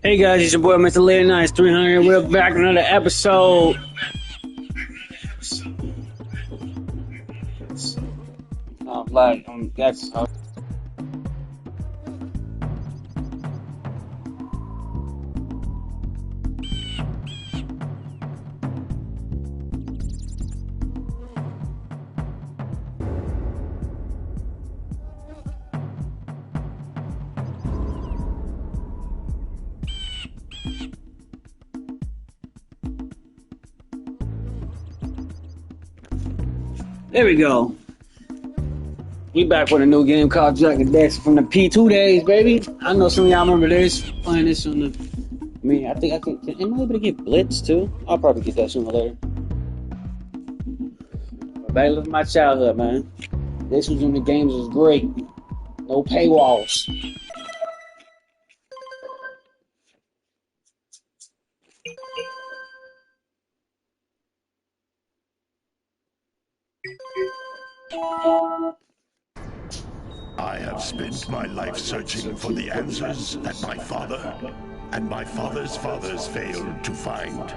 Hey guys, it's your boy Mr. Late Nights 300. We're back with another episode. Like, that's there we go. We back with a new game called Jack and Daxter from the P2 days, baby. I know some of y'all remember this. Playing this on the. I think I can. Am I able to get Blitz too? I'll probably get that sooner or later. But back to my childhood, man. This was when the games was great. No paywalls. I have spent my life searching for the answers that my father and my father's fathers failed to find.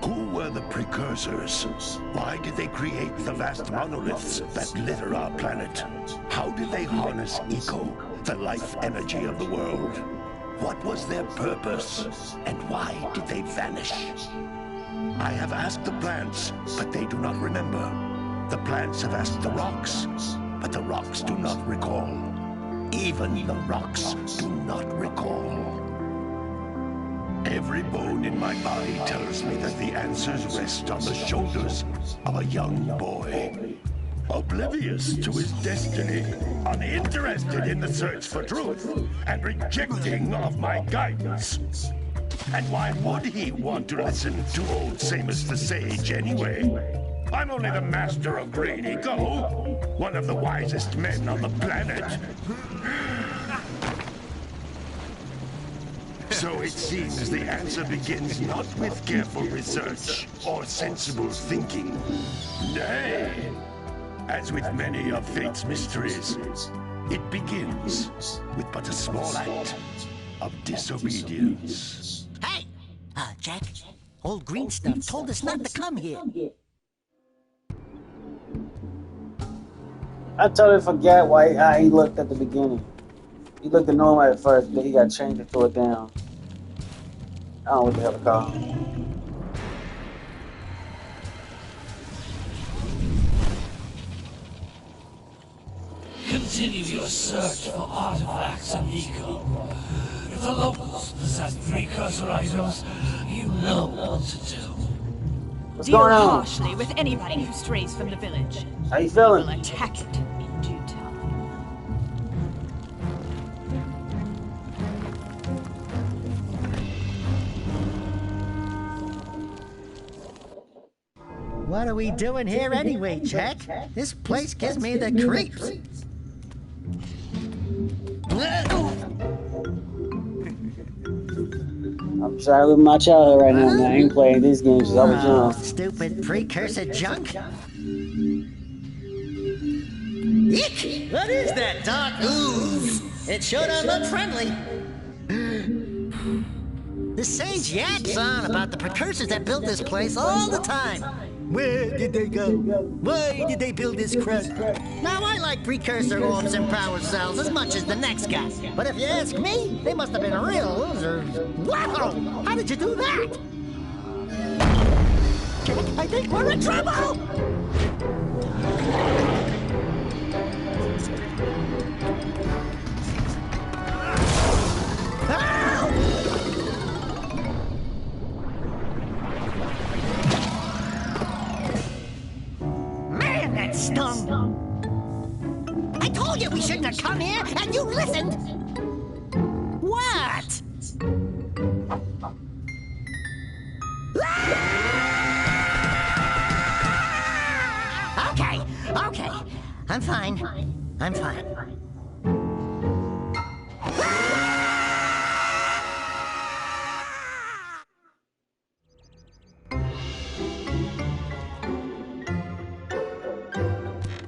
Who were the precursors? Why did they create the vast monoliths that litter our planet? How did they harness eco, the life energy of the world? What was their purpose, and why did they vanish? I have asked the plants, but they do not remember. The plants have asked the rocks, but the rocks do not recall. Even the rocks do not recall. Every bone in my body tells me that the answers rest on the shoulders of a young boy. Oblivious to his destiny, uninterested in the search for truth, and rejecting of my guidance. And why would he want to listen to old Samus the Sage anyway? I'm only the master of green eco, one of the wisest men on the planet. So it seems the answer begins not with careful research or sensible thinking. Nay, as with many of fate's mysteries, it begins with but a small act of disobedience. Hey! Jack, old green stuff told us not to come here. I totally forgot how he looked at the beginning. He looked normal at first, but he got changed and threw it down. I don't know what the hell to call him. Continue your search for artifacts and eco. If the locals possess precursor items, you know what to do. What's Deal going on? harshly with anybody who strays from the village. How you feeling? We'll attack it in due time. What are we doing here anyway, Jack? This place gives me the creeps. I'm sorry, I live my childhood right now, man. I ain't playing these games since I was young. Stupid precursor junk. Eek! What is that dark ooze? It sure don't look friendly. The sage yaks on about the precursors that built this place all the time. Where did they go? Why did they build this crud? Now, I like precursor orbs and power cells as much as the next guy. But if you ask me, they must have been real losers. Wow! How did you do that? I think we're in trouble! Man, that stung! I told you we shouldn't have come here, and you listened! What? Okay. I'm fine. I'm fine.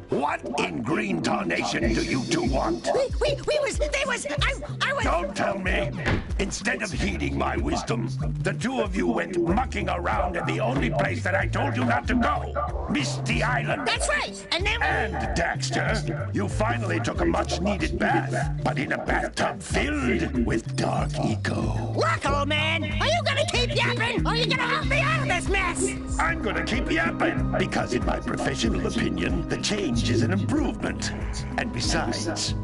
What in green tarnation do you two want? They was, I was... Don't tell me. Instead of heeding my wisdom, the two of you went mucking around in the only place that I told you not to go, Misty Island. That's right, and then... And, Daxter, you finally took a much-needed bath, but in a bathtub filled with dark eco. Look, old man, are you gonna keep yapping, or are you gonna help me out of this mess? I'm gonna keep yapping, because in my professional opinion, the change is an improvement. And besides,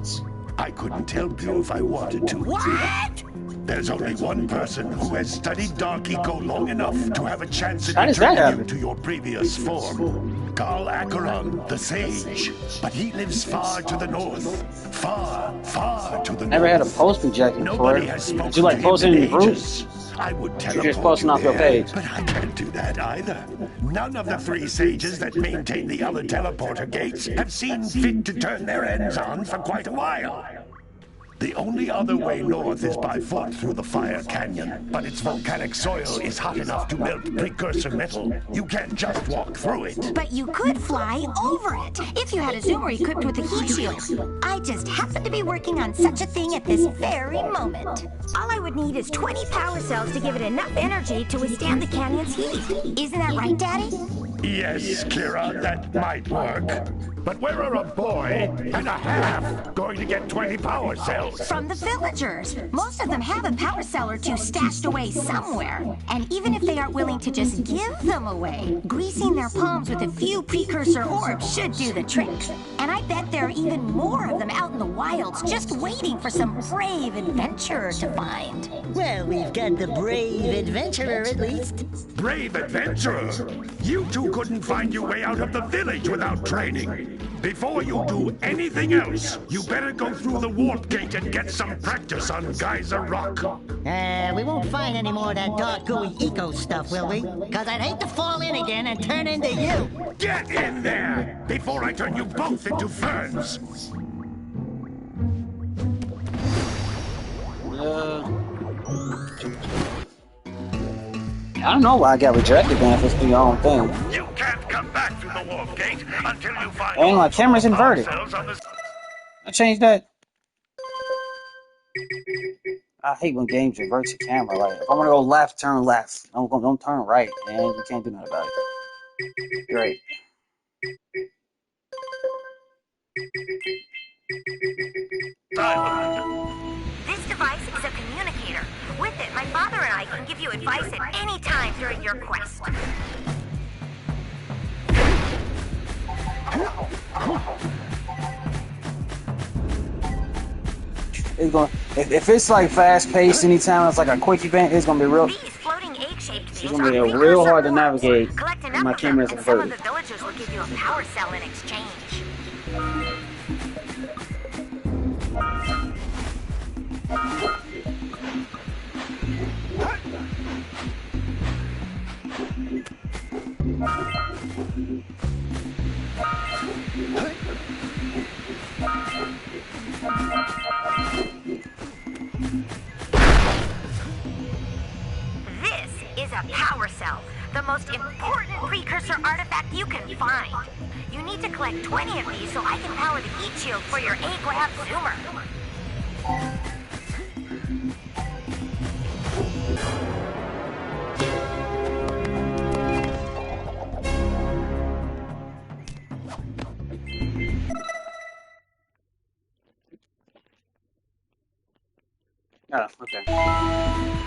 I couldn't help you if I wanted to. What? There's only one person who has studied Dark Eco long enough to have a chance at How does that returning you happen? to your previous form. Carl Acheron, the Sage. But he lives far to the north. Far, far to the Never had a north. post projected before. Nobody has spoken Did you like to post him it in your group? ages. I would You're teleport just posting off your there, page. but I can't do that either. None of the three sages that maintain the other teleporter gates have seen fit to turn their ends on for quite a while. The only other way north is by foot through the Fire Canyon, but its volcanic soil is hot enough to melt precursor metal. You can't just walk through it. But you could fly over it if you had a zoomer equipped with a heat shield. I just happen to be working on such a thing at this very moment. All I would need is 20 power cells to give it enough energy to withstand the canyon's heat. Isn't that right, Daddy? Yes, Kira, that might work. But where are a boy and a half going to get 20 power cells? From the villagers. Most of them have a power cell or two stashed away somewhere. And even if they aren't willing to just give them away, greasing their palms with a few precursor orbs should do the trick. And I bet there are even more of them out in the wilds just waiting for some brave adventurer to find. Well, we've got the brave adventurer at least. Brave adventurer! You two couldn't find your way out of the village without training. Before you do anything else, you better go through the warp gate and get some practice on Geyser Rock. We won't find any more of that dark gooey eco stuff, will we? Because I'd hate to fall in again and turn into you. Get in there before I turn you both into ferns. I don't know why I got rejected, man. If it's the own thing. You can't come back through the warp gate until you find Dang, my camera's inverted. I changed that. I hate when games invert your camera. Like, if I want to go left, turn left. Don't turn right, man. You can't do nothing about it. Great. This device is a communicator. With it, my father and I can give you advice at any time during your quest. It's going. If it's like fast paced, anytime it's like a quick event, it's gonna be real. These floating egg-shaped things gonna be are real precursor hard to orbs. navigate Collect when enough my of them, camera's and some of inverted. the villagers will give you a power cell in exchange. This is a power cell, the most important precursor artifact you can find. You need to collect 20 of these so I can power the heat shield for your A-Grab zoomer. Oh, okay.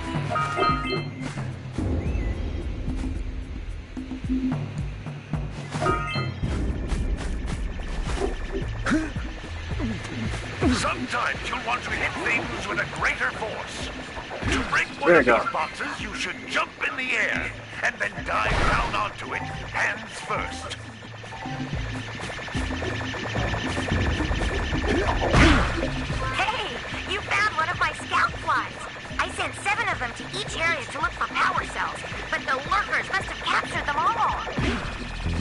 Sometimes you'll want to hit things with a greater force. To break one There of we go. these boxes, you should jump in the air and then dive down onto it, hands first. Hey, you found one of my scout flies. I sent 7 of them to each area to look for power cells, but the lurkers must have captured them all.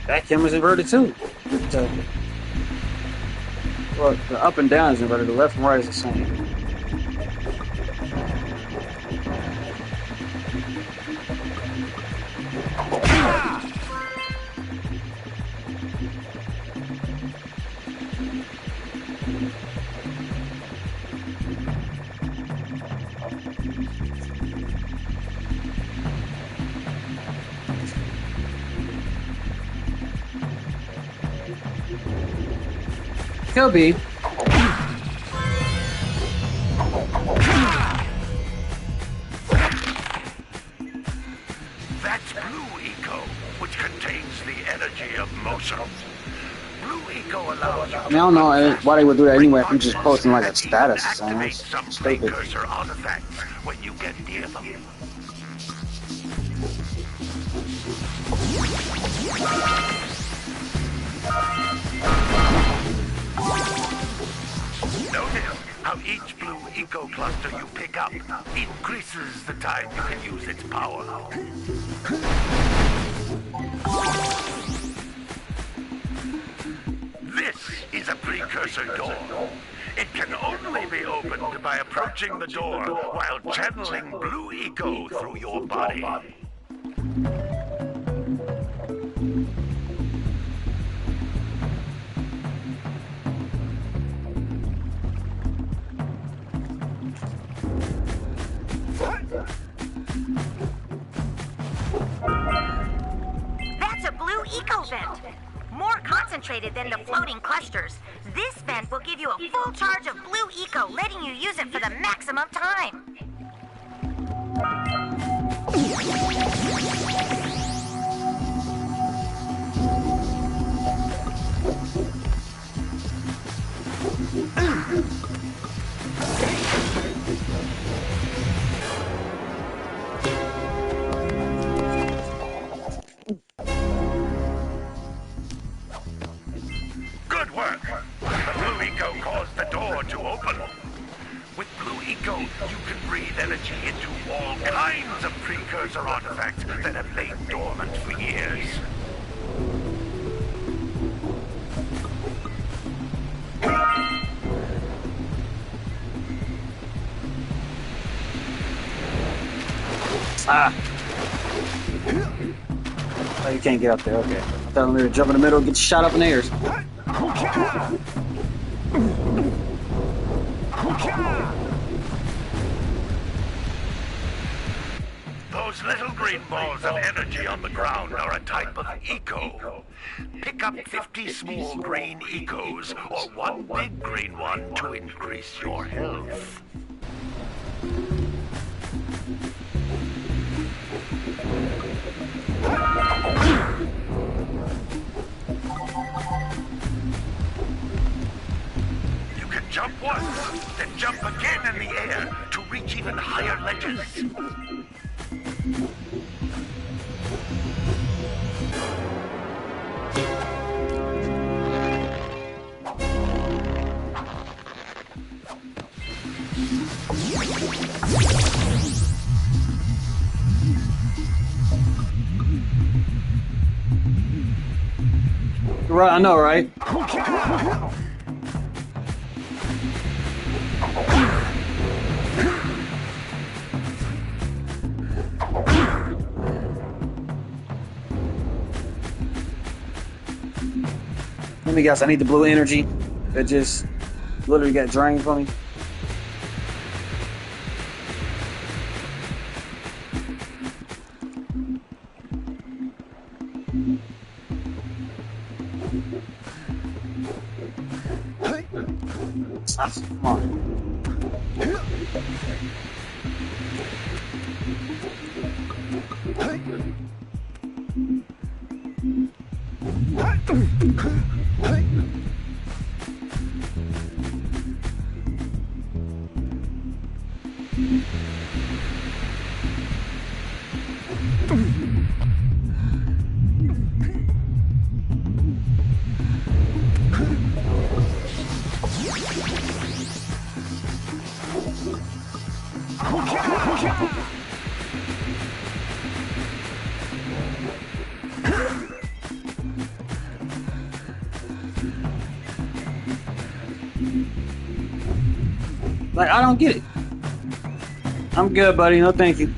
That camera's inverted too. Well, the up and down is inverted. The left and right is the same. Could be. That's blue eco, which contains the energy of motion. Blue eco allows you I mean, I don't know why they would do that anyway if I'm just posting like a status or something. activate It's some stupid. precursor artifacts when you get near them. Notice how each blue eco cluster you pick up increases the time you can use its power. This is a precursor door. It can only be opened by approaching the door while channeling blue eco through your body. That's a blue eco vent. More concentrated than the floating clusters. This vent will give you a full charge of blue eco, letting you use it for the maximum time. Good work! The blue eco caused the door to open. With blue eco, you can breathe energy into all kinds of precursor artifacts that have lain dormant for years. Ah. Oh, you can't get up there. Okay. I thought we were jump in the middle, get shot up in the air. Those little green balls of energy on the ground are a type of eco. Pick up 50 small green ecos or one big green one to increase your health. You can jump once, then jump again in the air to reach even higher ledges. Right, I know, right? Let me guess, I need the blue energy. It just literally got drained from me. Ah, come on. Like, I don't get it. I'm good, buddy. No, thank you.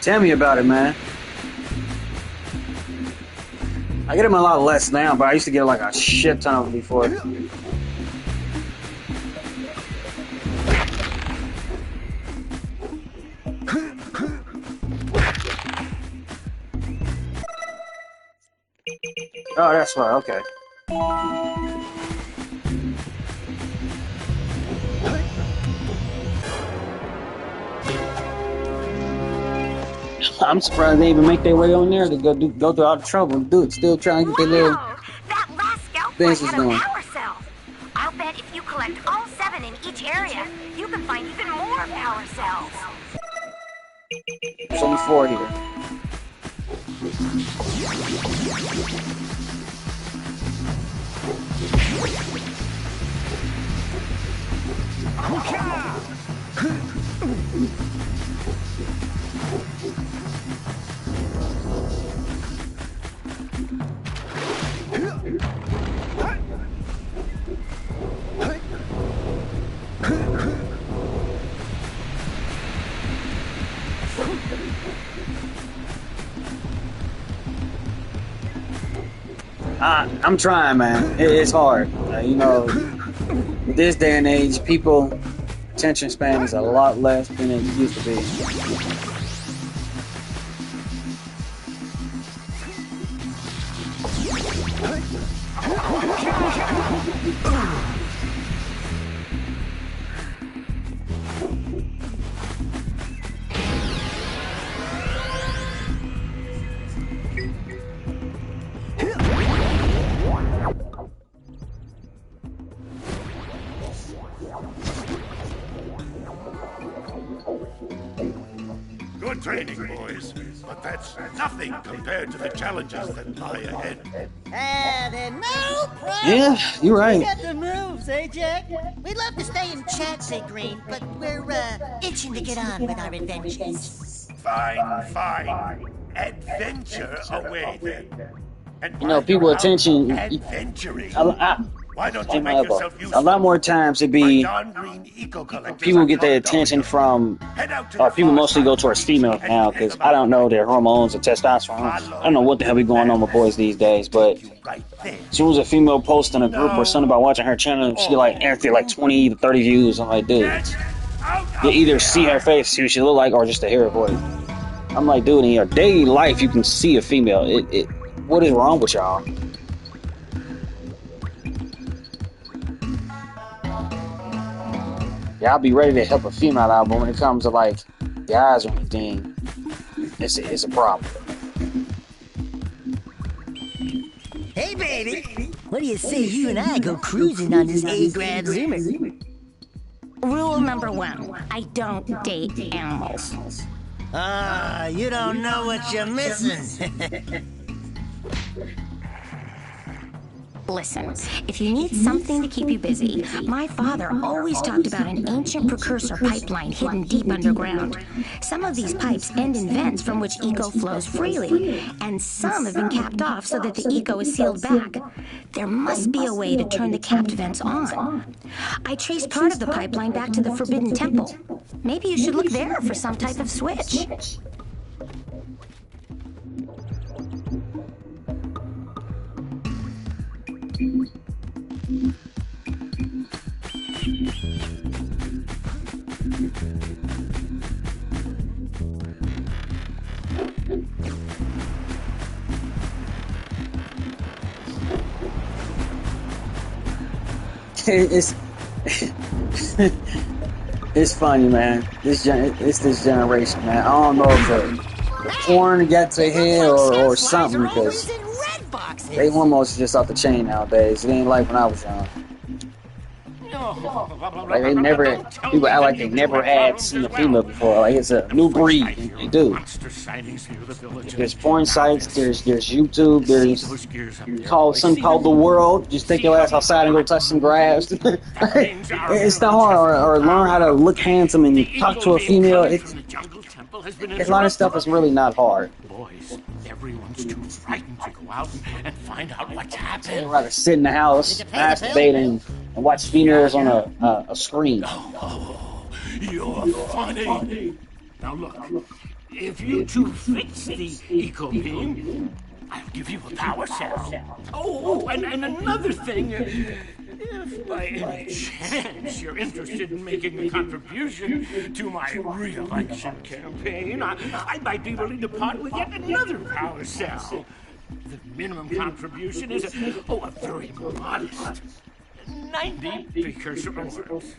Tell me about it, man. I get them a lot less now, but I used to get like a shit ton of them before. Oh, that's right, okay. I'm surprised they even make their way on there to go through all the trouble and do it. Still trying to get their little That last scout point business had a going. power cell. I'll bet if you collect all 7 in each area, you can find even more power cells. There's only 4 here. I'm trying, man. It's hard. You know, this day and age, people attention span is a lot less than it used to be. Good training, boys, but that's nothing compared to the challenges that lie ahead. Then no problem. Yeah, you're We right. got the moves, eh, Jack? We'd love to stay and chat, say Green, but we're itching to get on with our adventures. Fine. Adventure away then. And You know, while people you're out attention. adventuring. Why don't you Hey, my make elbow. yourself useful? A lot more times it My be darn green eco-collectors people are get their not going attention to- from, Head out to or the people far mostly side go of the towards females beach now and because hang I don't know about. their hormones and testosterone. I don't know what the hell be going on with boys these days, but Right there. as soon as a female posts in a group or something about watching her channel, she like after like 20 to 30 views. I'm like, dude, Get out you of either here. see her face, see what she look like, or just to hear her voice. I'm like, dude, in your daily life, you can see a female. What is wrong with y'all? Yeah, I'll be ready to help a female out, but when it comes to like guys or anything, it's a problem. Hey, baby. What do you say you and I go cruising on this A-grad Zoomer? Rule number 1, I don't date animals. Ah, you don't know what you're missing. Listen, if you need something to keep you busy, my father always talked about an ancient precursor pipeline hidden deep underground. Some of these pipes end in vents from which eco flows freely, and some have been capped off so that the eco is sealed back. There must be a way to turn the capped vents on. I traced part of the pipeline back to the Forbidden Temple. Maybe you should look there for some type of switch. It's it's funny, man. It's this generation, man. I don't know if the porn got to head or something because they hormones just off the chain nowadays. It ain't like when I was young. Like they never, people act like they never had seen a female before. Like it's a new breed. They do. There's porn sites. There's YouTube. There's something called The World. Just take your ass outside and go touch some grass. It's not hard. Or learn how to look handsome and talk to a female. A lot of stuff is really not hard. Boys, everyone's too frightened to go out and find out what's They'd happened. rather sit in the house, masturbate, and watch females on a screen. You're funny. Now look, If you two fix the eco beam, I'll give you a power cell. Oh, and another thing. If by any chance you're interested in making a contribution to my re-election campaign, I might be willing to part with yet another power cell. The minimum contribution is a very modest 90 precursor orbs.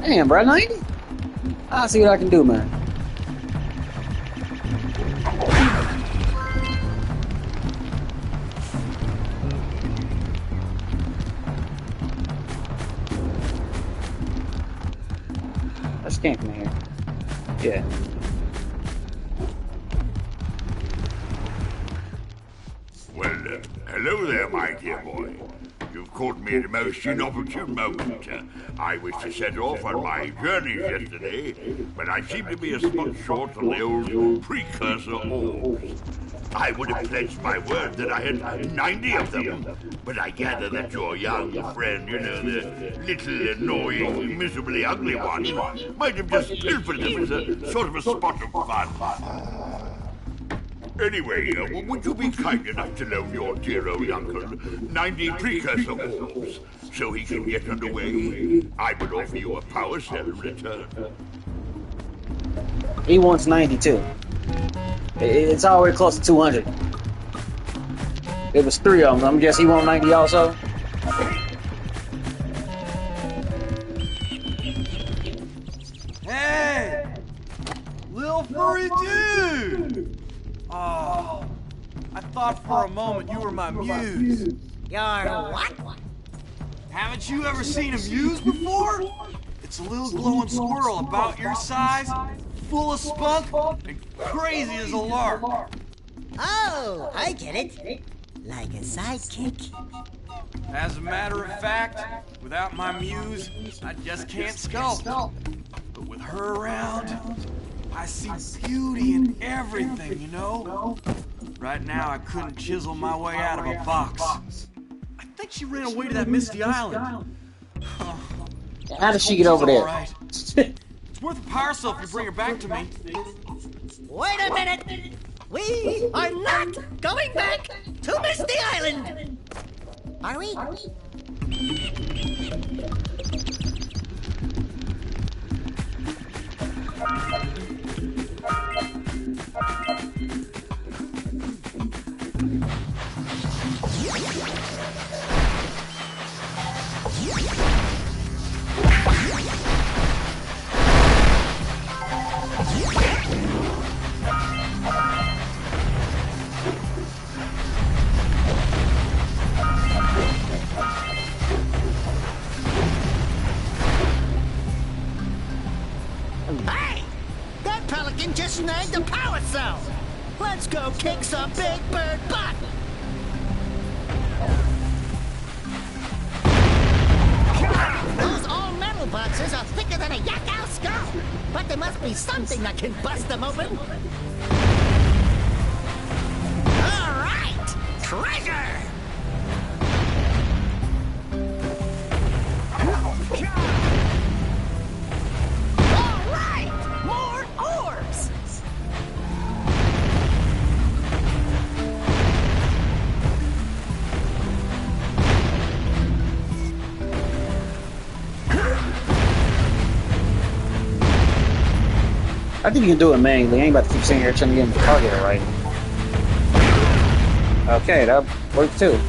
Damn, bro, 90? I'll see what I can do, man. Let's camp in here. Yeah. Well, hello there, my dear boy. You've caught me at a most inopportune moment. I was to set off on my journeys yesterday, but I seem to be a spot short on the old precursor orbs. I would have pledged my word that I had 90 of them, but I gather that your young friend, you know, the little annoying, miserably ugly one, might have just pilfered them as a sort of a spot of fun. Anyway, would you be kind enough to loan your dear old uncle 90 precursor orbs so he can get underway? I would offer you a power cell in return. He wants 92. It's already close to 200. It was 3 of them. I'm guessing he wants 90 also. Hey! Little furry dude! Oh, I thought for a moment you were my muse. You're what? Haven't you ever seen a muse before? It's a little glowing squirrel about your size, full of spunk, and crazy as a lark. Oh, I get it. Like a sidekick. As a matter of fact, without my muse, I just can't sculpt. But with her around, I see beauty in everything, you know? Right now, I couldn't chisel my way out of a box. I think she ran away to that misty island. How did she get over there? Right. It's worth a power cell if you bring her back to me. Wait a minute! We are not going back to Misty Island! Are we? Hey! That pelican just snagged a power cell! Let's go kick some big bird butt! Those all-metal boxes are thicker than a yak-ow skull! But there must be something that can bust them open! All right! Treasure! I think you can do it manually. I ain't about to keep sitting here trying to get the target right. Okay, that worked too.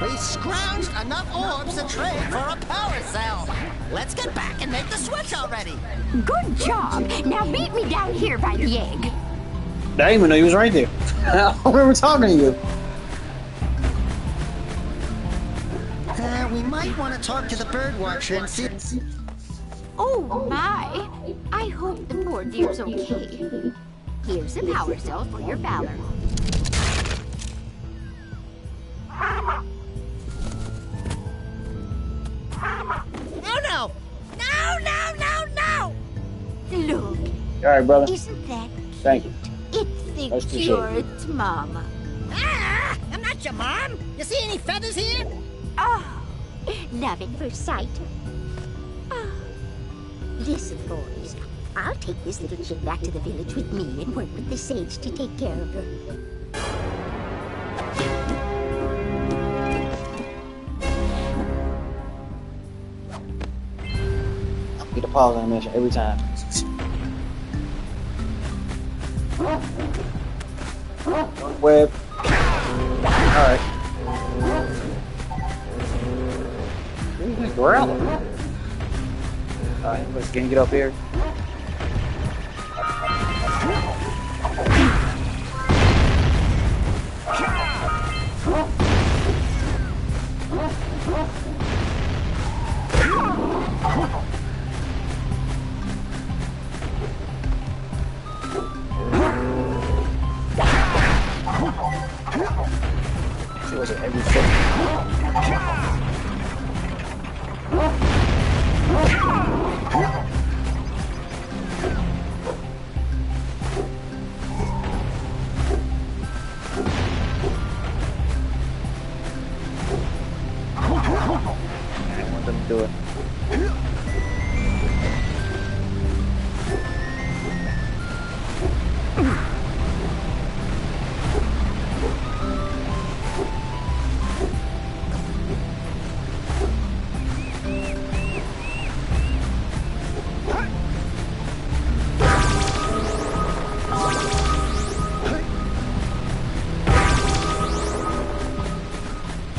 We scrounged enough orbs to trade for a power cell. Let's get back and make the switch already. Good job. Now meet me down here by the egg. I didn't even know he was right there. I don't remember talking to you. We might want to talk to the bird watcher and see. Oh my! I hope the poor dear's okay. Here's a power cell for your valor. Oh no! No! Look, All right, brother. isn't that Thank you. it's That's the appreciated. cute mama. Ah! I'm not your mom. You see any feathers here? Oh, love at first sight. Oh. Listen, boys. I'll take this little chick back to the village with me and work with the sage to take care of her. Get a pause animation every time. Web. Alright. Who's growling? Alright, let's get up here. She was at every foot. I want them to do it.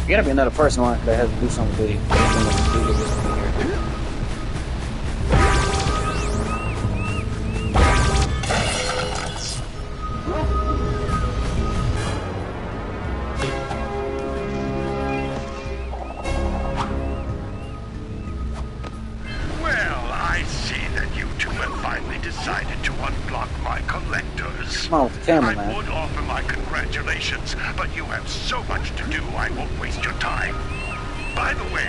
You gotta be another person on it that has to do something big. Well, I see that you two have finally decided to unblock my collectors. Come on with the camera, I man. would offer my congratulations, but you have so much to do, I won't waste your time. By the way,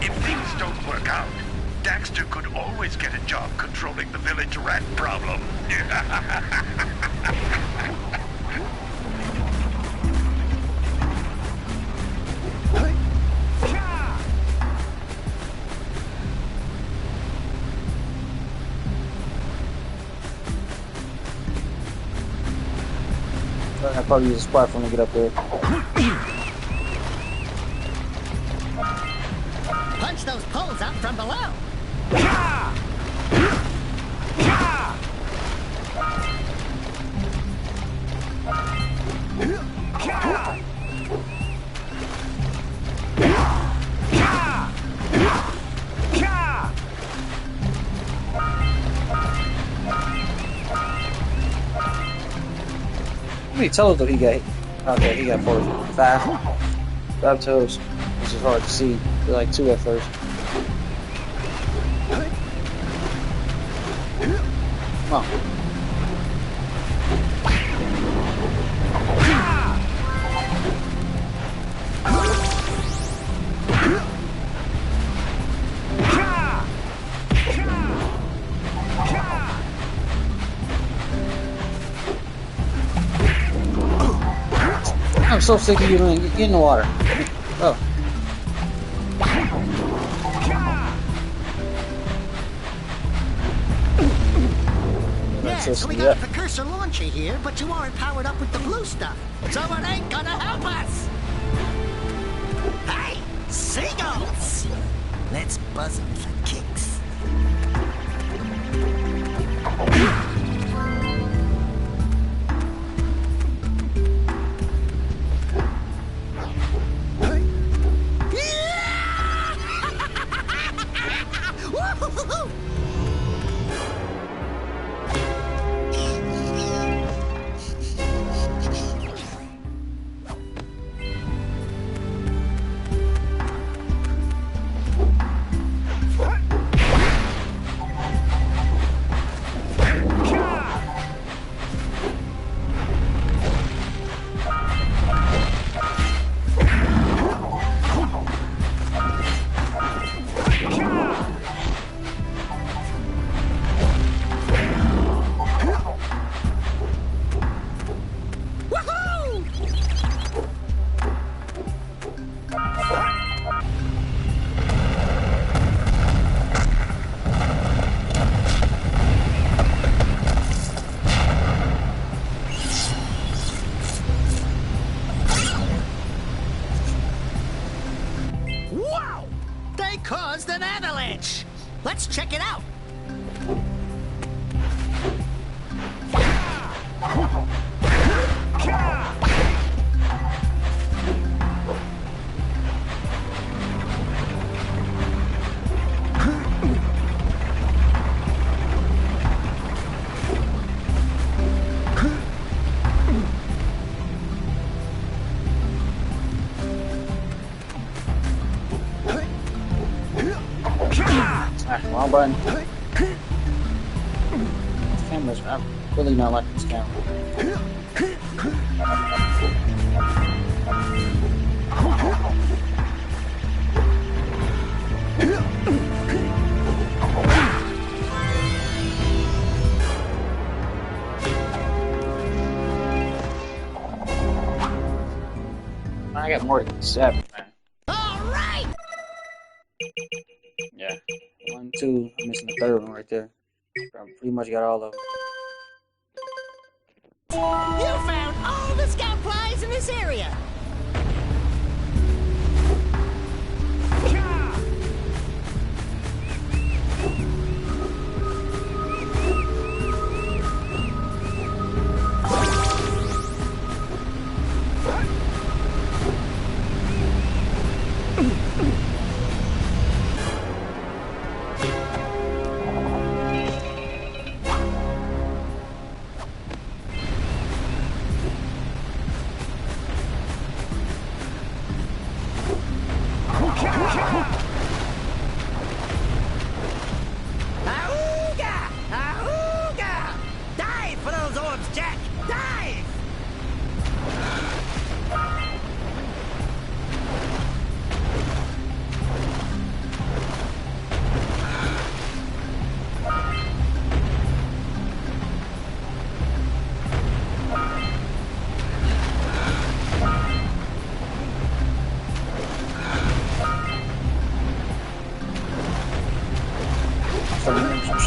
if things don't work out, Daxter could always get a job controlling the village rat problem. I'll probably use a spot for him to get up there. Punch those poles out from below. How many toes do he got? Okay, he got 4. 5. 5 toes. Which is hard to see. They're like 2 at first. Come on. I'm so sick of you doing. Get in the water. Oh. Yeah, so we got a precursor launcher here, but you aren't powered up with the blue stuff. So it ain't gonna help us. Hey, seagulls! Let's buzz them for kicks. button. This camera's, I'm really not liking this camera. I got more than 7, man. All right. Yeah. 1, 2. I'm missing the third one right there. I pretty much got all of them. You found all the scout prize in this area. Auga! Auga! Dive for those orbs, Jack! Dive!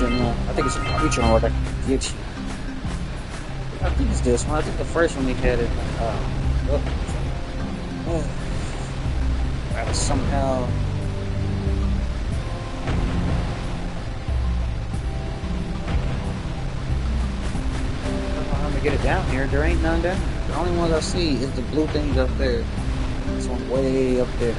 I think it's a creature mode that can get you. I think it's this one. I think the first one we had it. Gotta somehow. I don't know how to get it down here. There ain't none down here. The only ones I see is the blue things up there. This one way up there.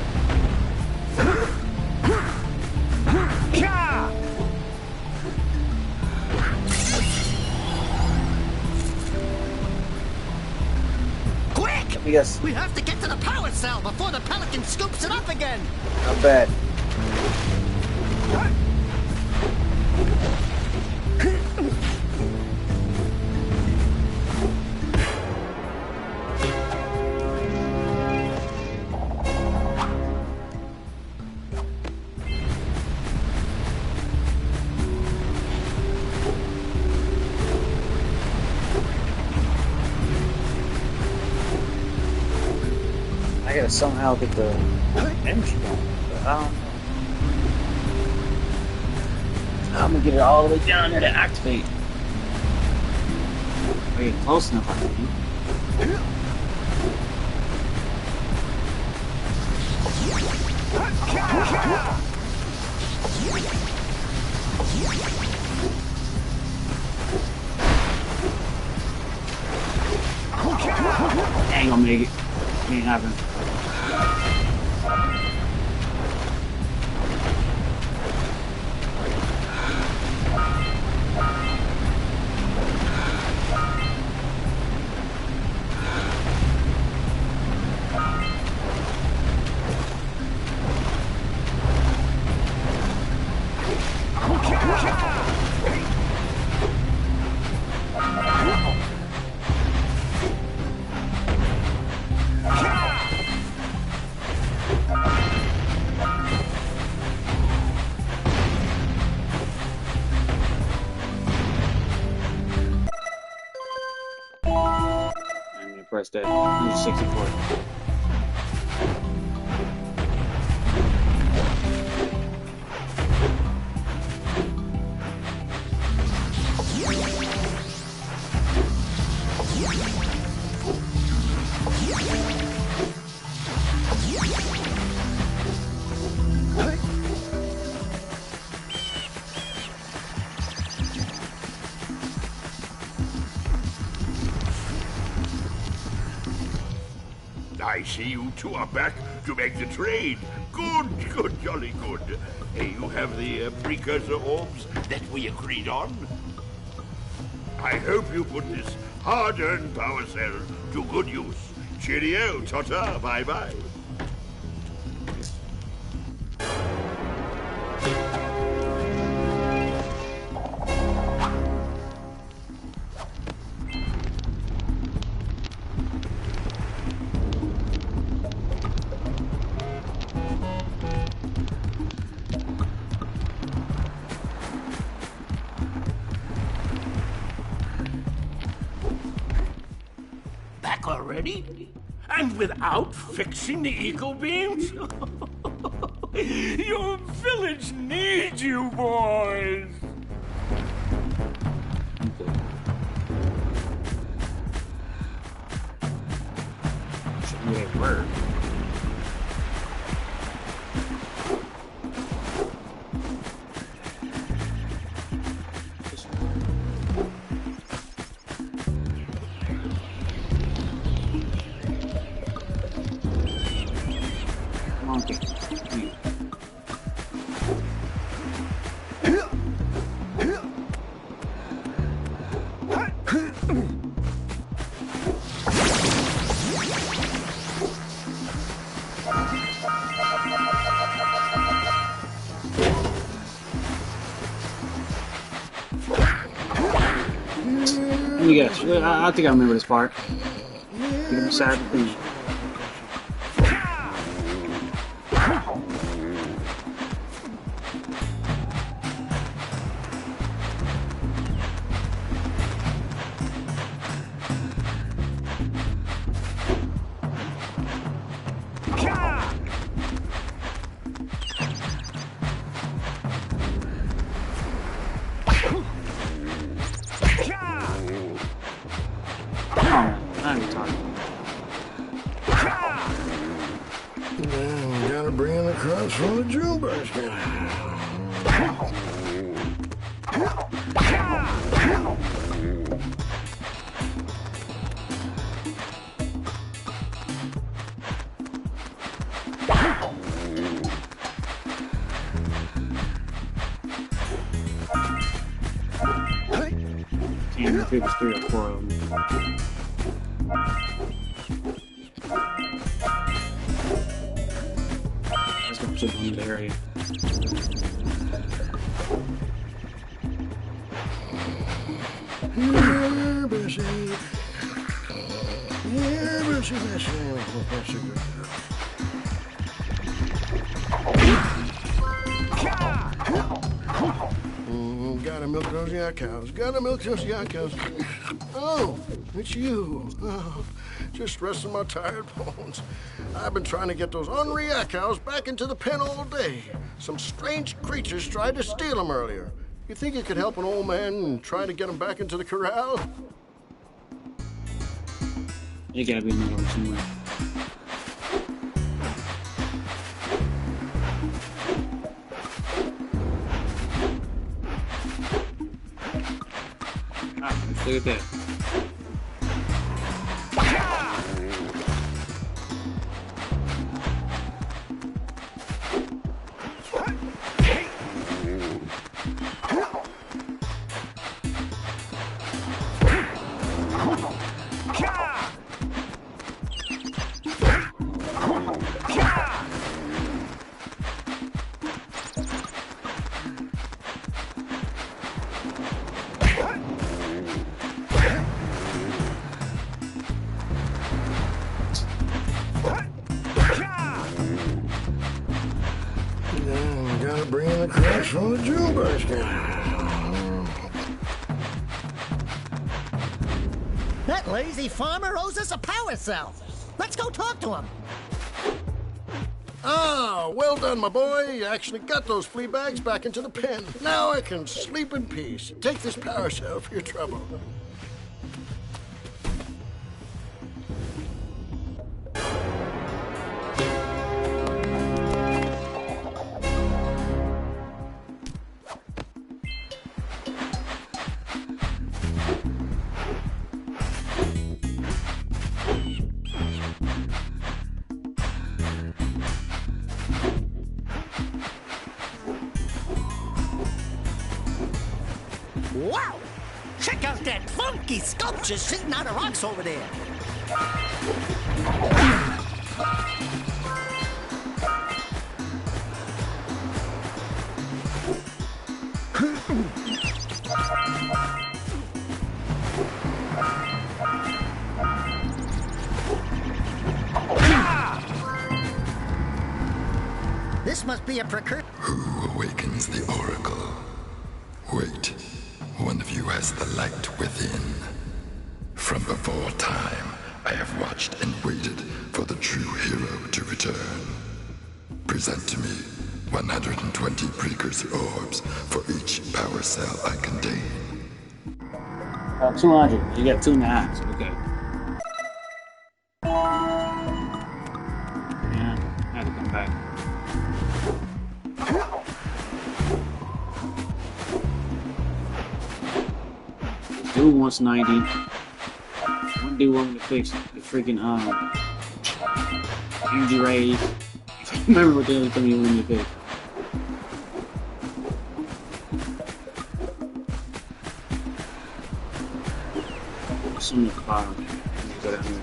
Yes. We have to get to the power cell before the Pelican scoops it up again. Not bad. I gotta somehow get the energy going, but I don't know. I'm gonna get it all the way down there to activate. Are you close enough, I think? Ain't gonna make it. Ain't happening. Press that 164. I see you two are back to make the trade. Good, good, jolly good. You have the precursor orbs that we agreed on. I hope you put this hard-earned power cell to good use. Cheerio, ta-ta, bye-bye. already? And without fixing the eco beams? Your village needs you, boys! Yeah, word. Monkey. Let me guess. I think I remember this part. Get him beside the thing. Gotta bring in the crops from the June basket. Can't remember if it was 3 or 4 of them. Let's go to the area. Yeah, Bessie. Yeah, Bessie, Bessie. Gotta milk those yak cows. Gotta milk those yak cows. Oh, it's you. Oh, just resting my tired bones. I've been trying to get those ornery yak cows back into the pen all day. Some strange creatures tried to steal them earlier. You think you could help an old man and try to get them back into the corral? You gotta be in the middle somewhere. Look at that. Gotta bring in the crops from the June basket. That lazy farmer owes us a power cell. Let's go talk to him. Ah, well done, my boy. You actually got those flea bags back into the pen. Now I can sleep in peace. Take this power cell for your trouble. Wow! Check out that funky sculpture sitting out of rocks over there. This must be a precursor. Who awakens the oracle? Wait, one of you has the light within. From before time, I have watched and waited for the true hero to return. Present to me 120 precursor orbs for each power cell I contain. 200. You got 2.5. Okay. Yeah, I had to come back. Dude wants 90. One dude wanted to fix the freaking energy rays. Remember what the other thing you wanted to fix? Some of the bottom. Go down here.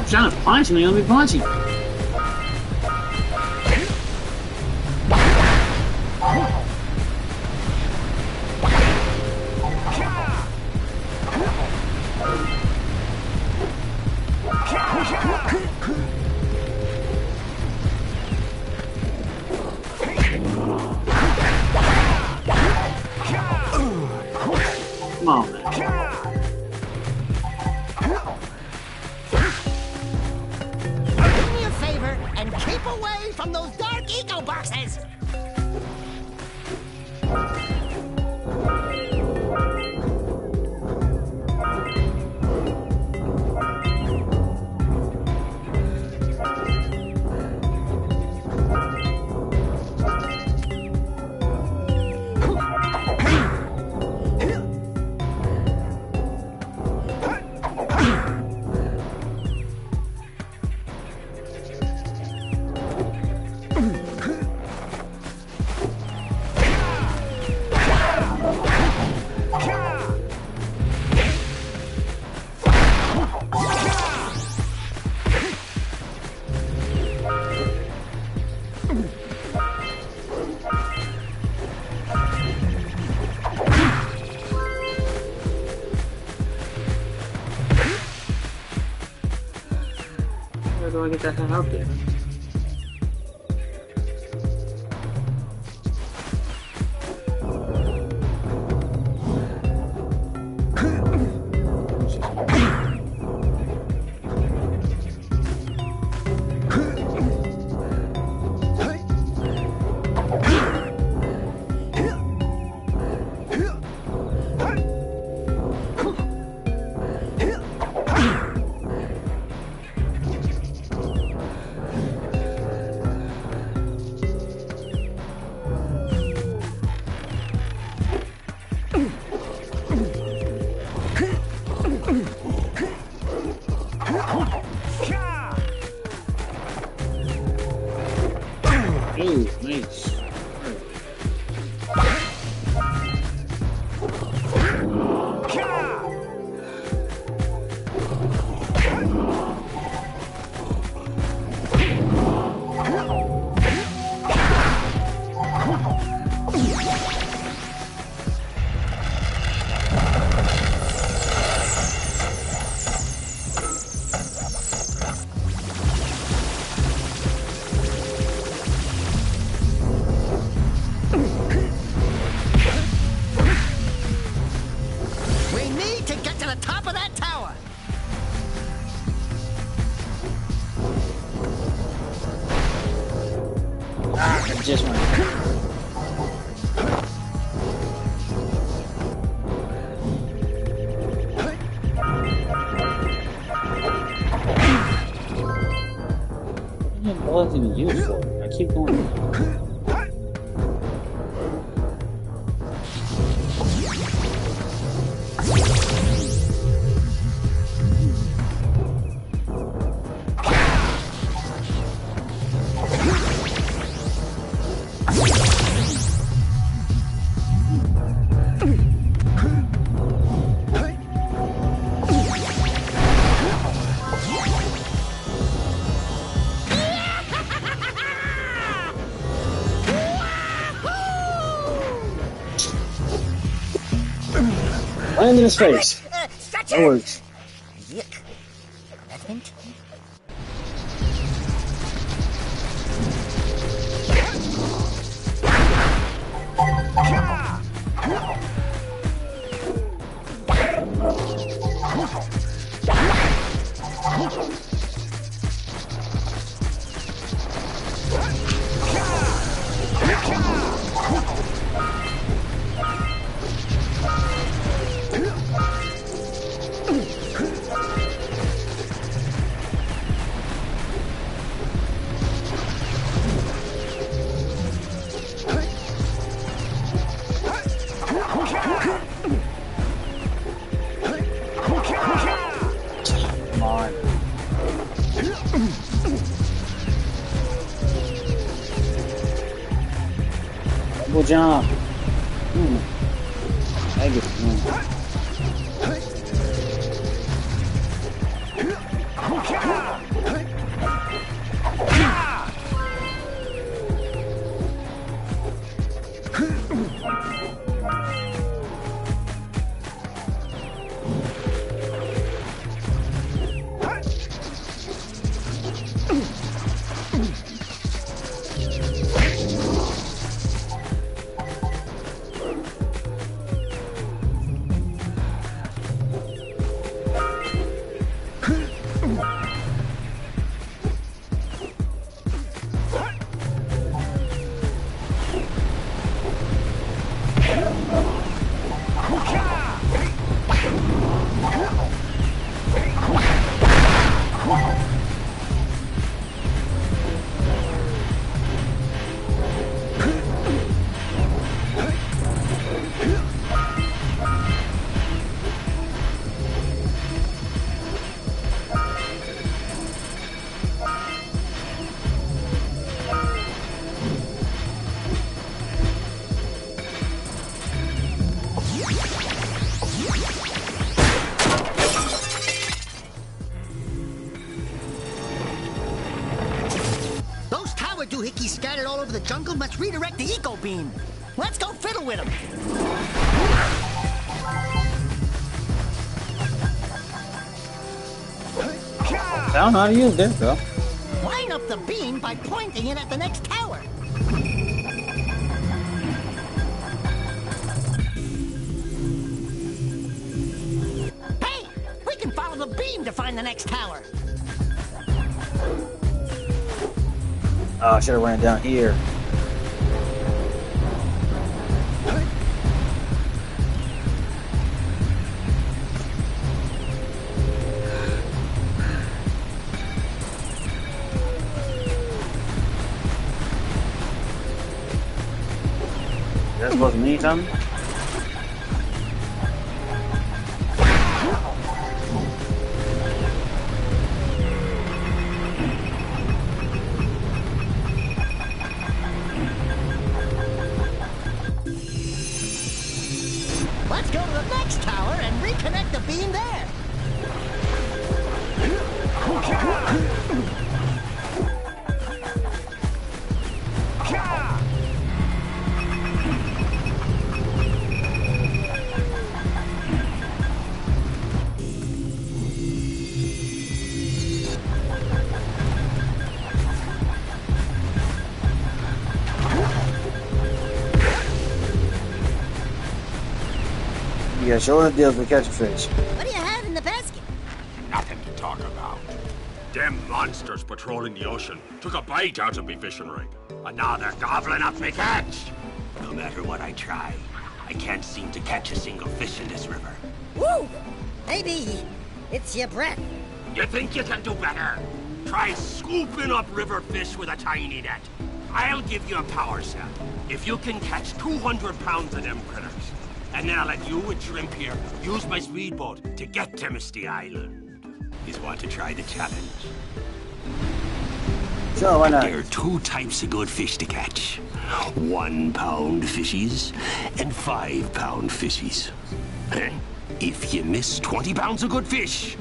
Trying to punch me, let me punch you. Come on, man. Keep away from those dark eco boxes! Where do I get that hell out there? Oh, nice. Just one. What was even used for? I keep going. Land in his face. Stretcher! That works. Yuck. That's mint. Come on. Double jump. I get it. Those tower doohickeys scattered all over the jungle must redirect the eco beam. Let's go fiddle with them. I don't know how to use this, though. Line up the beam by pointing it at the next tower. Hey, we can follow the beam to find the next tower. Oh, I should have ran down here. Is that supposed to mean something? Let's go to the next tower and reconnect the beam there. Yeah, show us the deals with catching fish. What do you have in the basket? Nothing to talk about. Them monsters patrolling the ocean took a bite out of me fishing rig. And now they're gobbling up me catch. No matter what I try, I can't seem to catch a single fish in this river. Woo! Maybe it's your breath. You think you can do better? Try scooping up river fish with a tiny net. I'll give you a power cell if you can catch 200 pounds of them critters. And then I'll let you and Shrimp here use my speedboat to get to Misty Island. You want to try the challenge? Sure, why not? There are two types of good fish to catch. 1 pound fishies and 5 pound fishies. If you miss 20 pounds of good fish,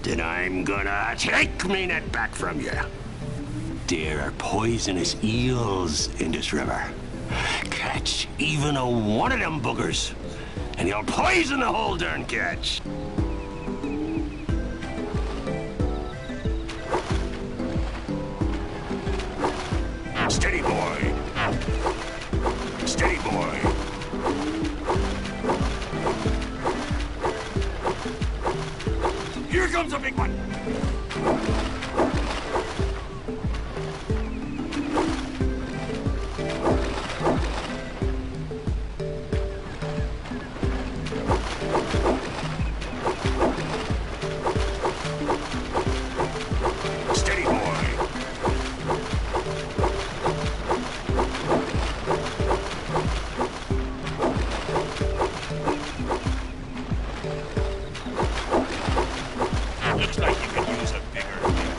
then I'm gonna take me net back from you. There are poisonous eels in this river. Catch even one of them buggers, and you'll poison the whole darn catch. Steady, boy. Steady, boy. Here comes a big one. Looks like you could use a bigger hit.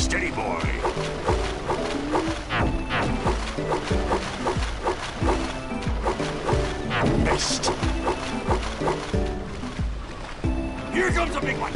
Steady, boy. Missed. Here comes a big one.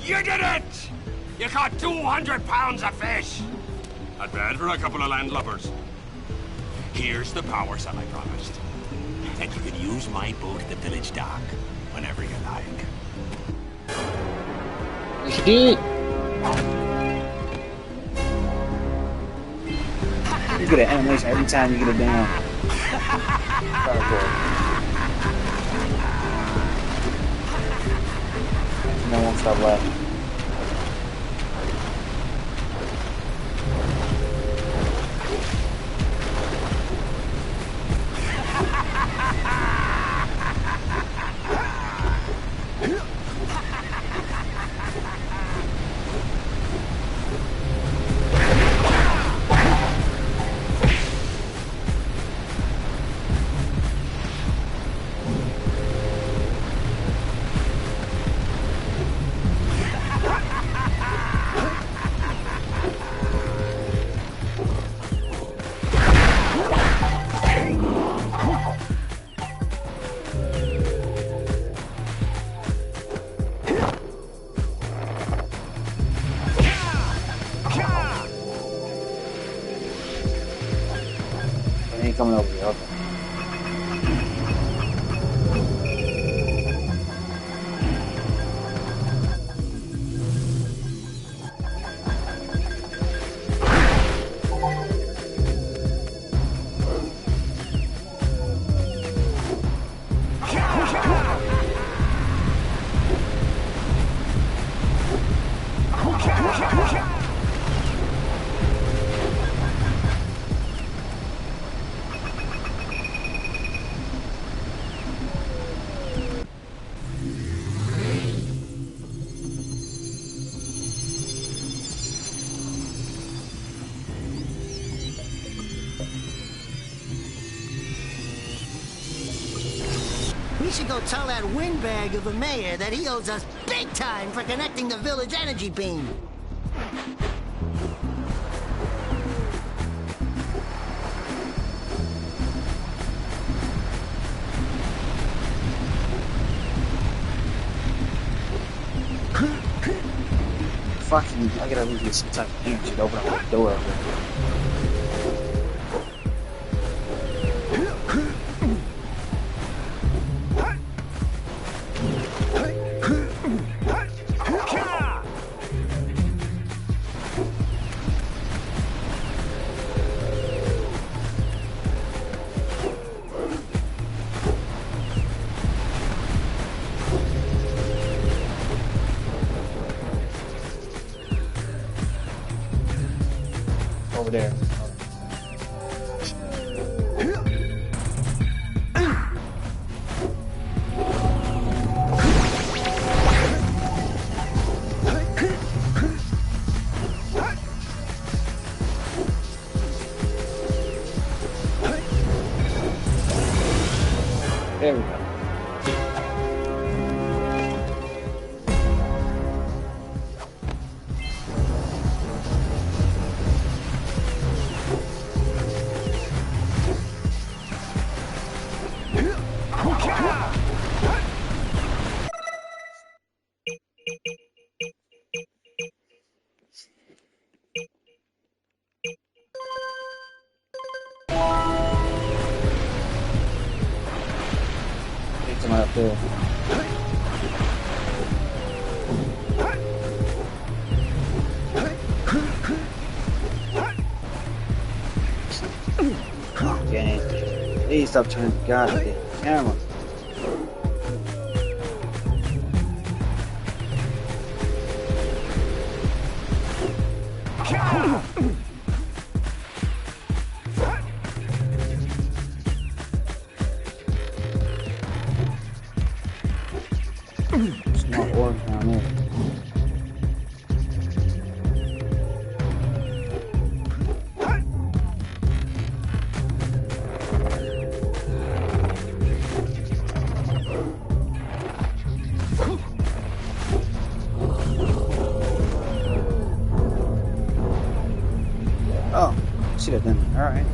You did it! You caught 200 pounds of fish! Not bad for a couple of landlubbers. Here's the power cell I promised. And you can use my boat at the village dock whenever you like. Let's do it! You get an animation every time you get it down. No one stop laughing. Ain't coming over here, okay. We should go tell that windbag of a mayor that he owes us big time for connecting the village energy beam. Fucking, I gotta lose some type of energy to open up that door over there. Over there. There we go. Somebody up there. Jenny, please stop turning the goddamn camera. Small orbs down there. Oh, see that then. All right.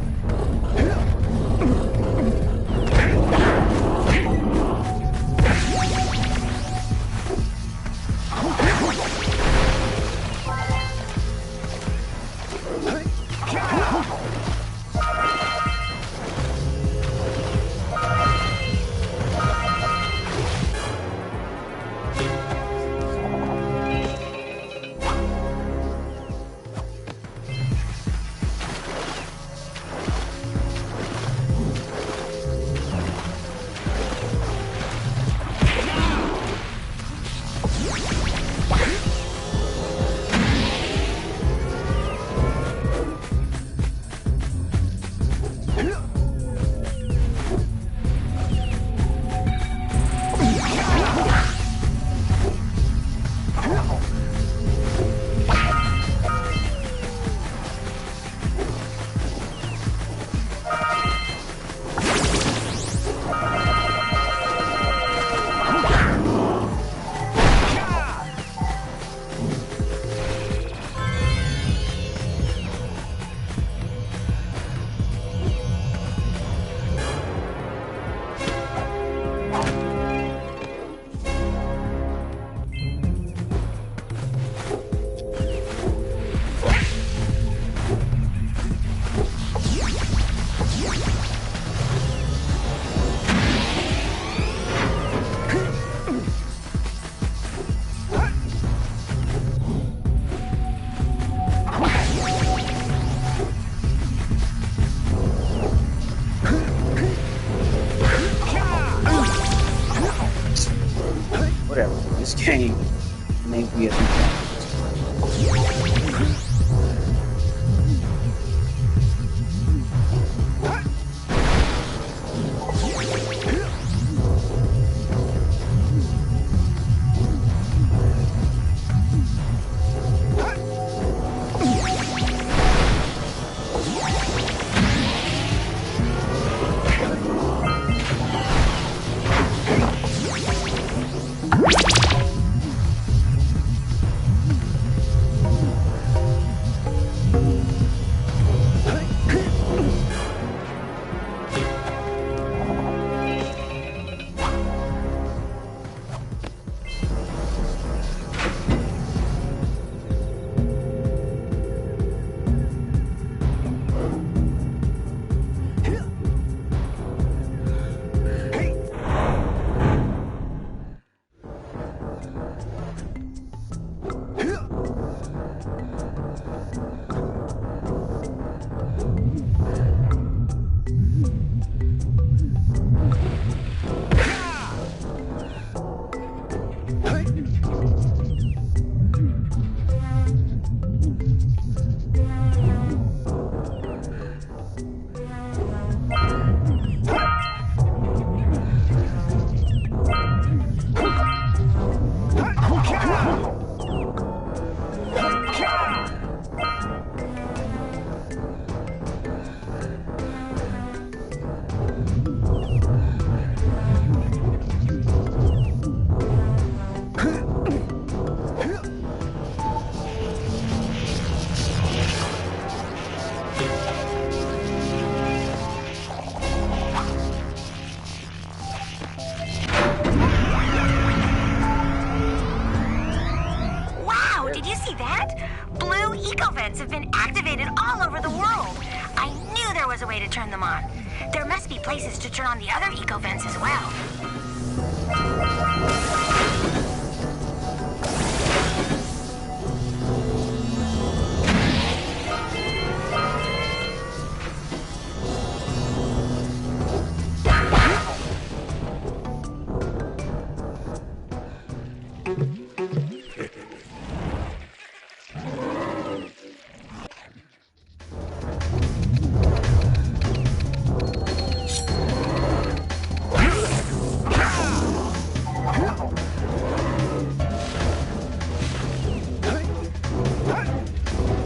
was a way to turn them on. There must be places to turn on the other eco vents as well.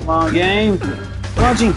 Come on, game. Punching.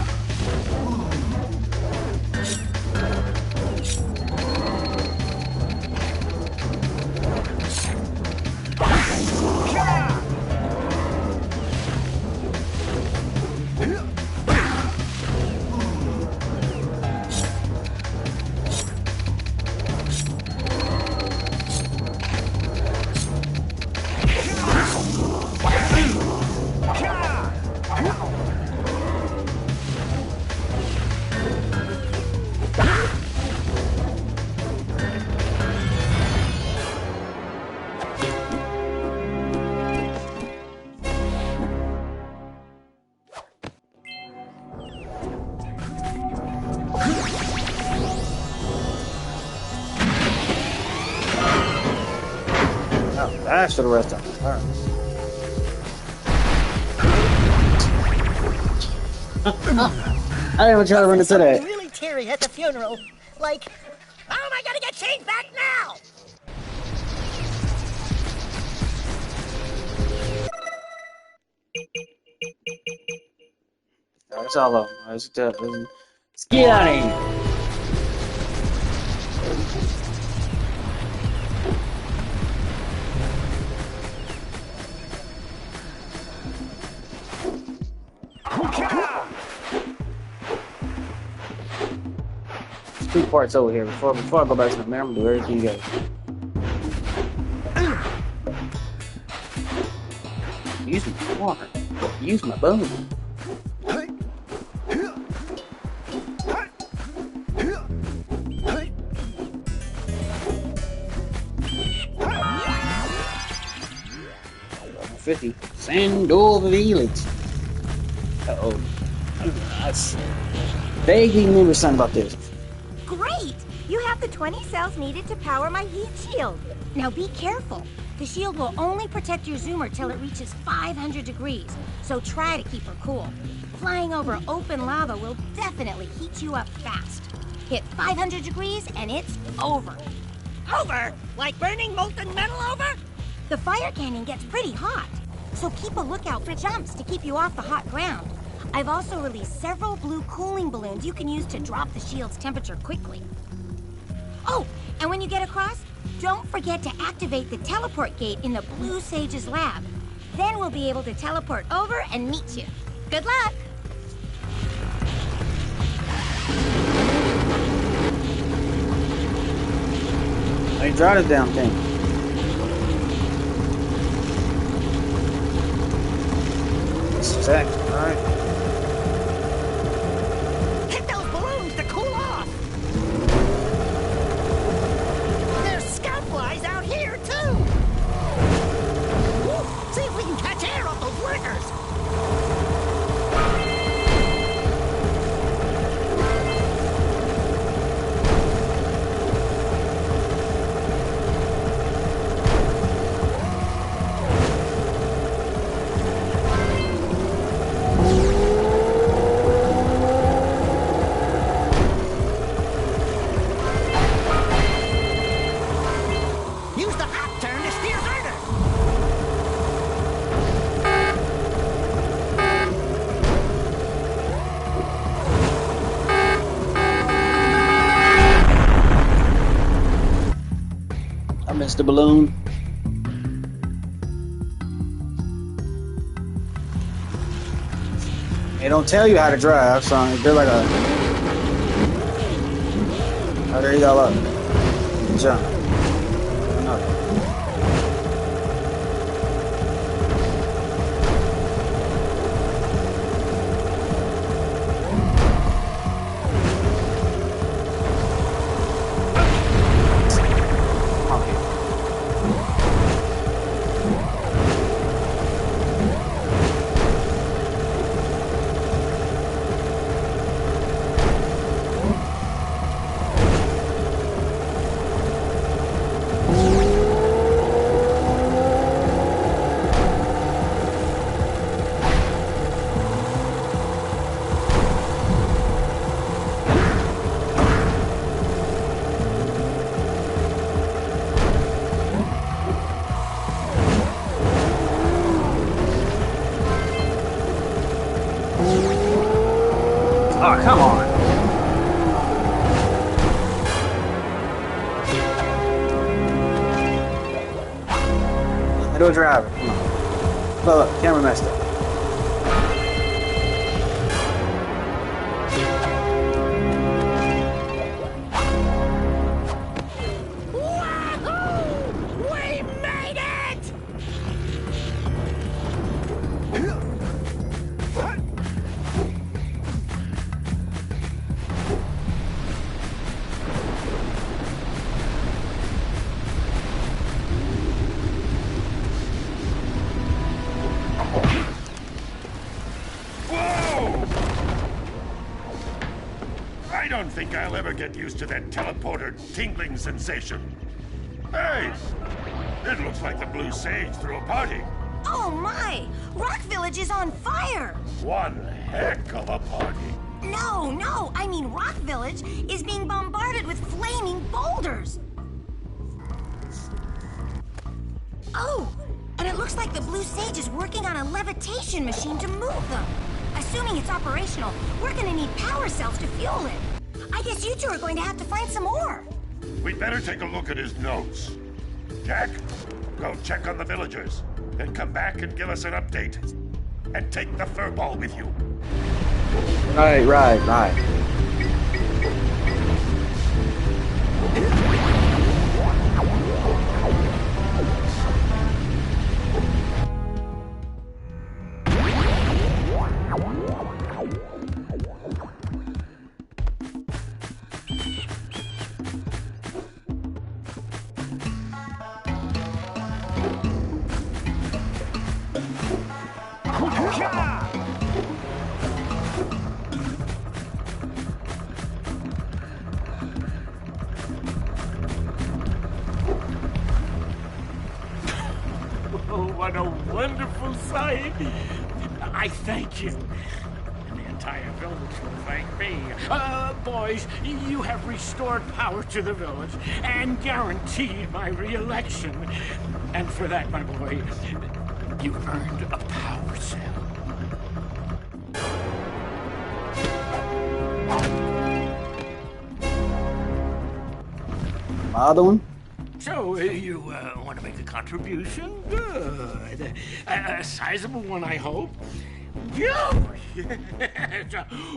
That's for the rest of it. All right. I didn't even try to run into that. Really teary at the funeral. Like, how am I gonna get change back now? That's all of them. Let's get out of here. Two parts over here. Before I go back to the man, I'm gonna do everything you got. Use my water. Use my bone. $50. Sandover Village. Uh-oh. I vaguely remember something about this. Great! You have the 20 cells needed to power my heat shield. Now be careful. The shield will only protect your zoomer till it reaches 500 degrees, so try to keep her cool. Flying over open lava will definitely heat you up fast. Hit 500 degrees and it's over. Over? Like burning molten metal over? The fire canyon gets pretty hot, so keep a lookout for jumps to keep you off the hot ground. I've also released several blue cooling balloons you can use to drop the shield's temperature quickly. Oh, and when you get across, don't forget to activate the teleport gate in the Blue Sage's lab. Then we'll be able to teleport over and meet you. Good luck! Hey, drive this damn thing. Exactly, alright. Hit those balloons to cool off! There's scout flies out here, too! Woo, see if we can catch air off those workers! The balloon. They don't tell you how to drive, so they're like a. Oh, there you go. Look. Jump. No. Oh, come on. Do a driver. Come on. Look, camera messed up. We made it! I don't think I'll ever get used to that teleporter tingling sensation. Hey! It looks like the Blue Sage threw a party. Oh my! Rock Village is on fire! One heck of a party. No, I mean Rock Village is being bombarded with flaming boulders! Oh, and it looks like the Blue Sage is working on a levitation machine to move them. Assuming it's operational, we're gonna need power cells to fuel it. I guess you two are going to have to find some more. We'd better take a look at his notes. Jack, go check on the villagers. Then come back and give us an update. And take the furball with you. Right. Oh, what a wonderful sight! I thank you. And the entire village will thank me. Boys, you have restored power to the village and guaranteed my re-election. And for that, my boy, you've earned a power cell. Other one? So, you want to make a contribution? Good. A sizable one, I hope. Yeah.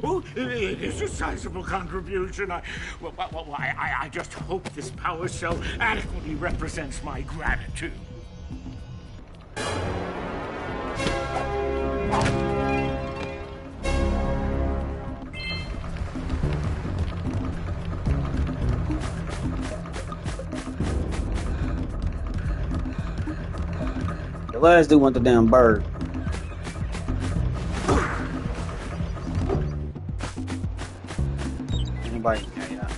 Oh, it is a sizable contribution. I just hope this power cell adequately represents my gratitude. The last dude want the damn bird. Anybody can carry that.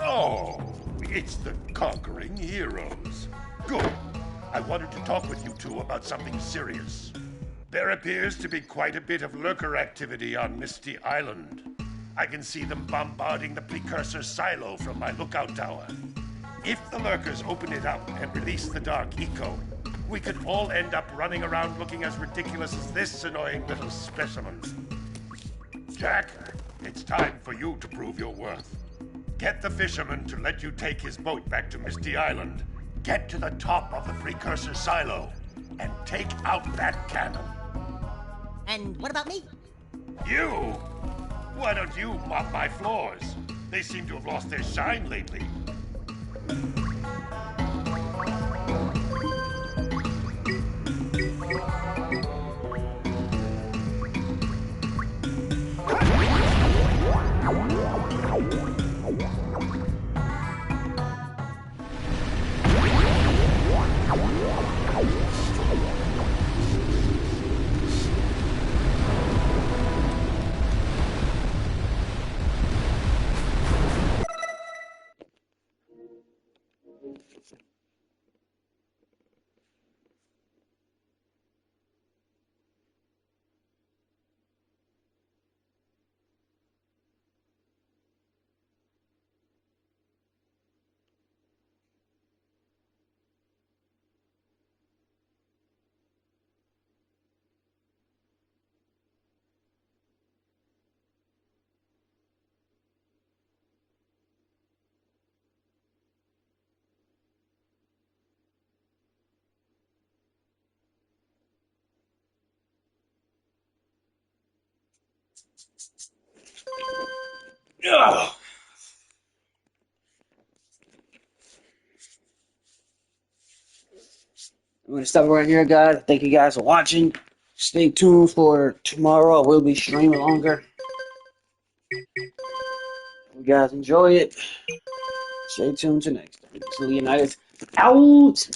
Oh, it's the conquering heroes. Good. I wanted to talk with you two about something serious. There appears to be quite a bit of lurker activity on Misty Island. I can see them bombarding the precursor silo from my lookout tower. If the lurkers open it up and release the dark eco, we could all end up running around looking as ridiculous as this annoying little specimen. Jack, it's time for you to prove your worth. Get the fisherman to let you take his boat back to Misty Island. Get to the top of the precursor silo and take out that cannon. And what about me? You? Why don't you mop my floors? They seem to have lost their shine lately. Ugh. I'm going to stop it right here, guys. Thank you guys for watching. Stay tuned for tomorrow. I will be streaming longer. You guys enjoy it. Stay tuned to next time. United out.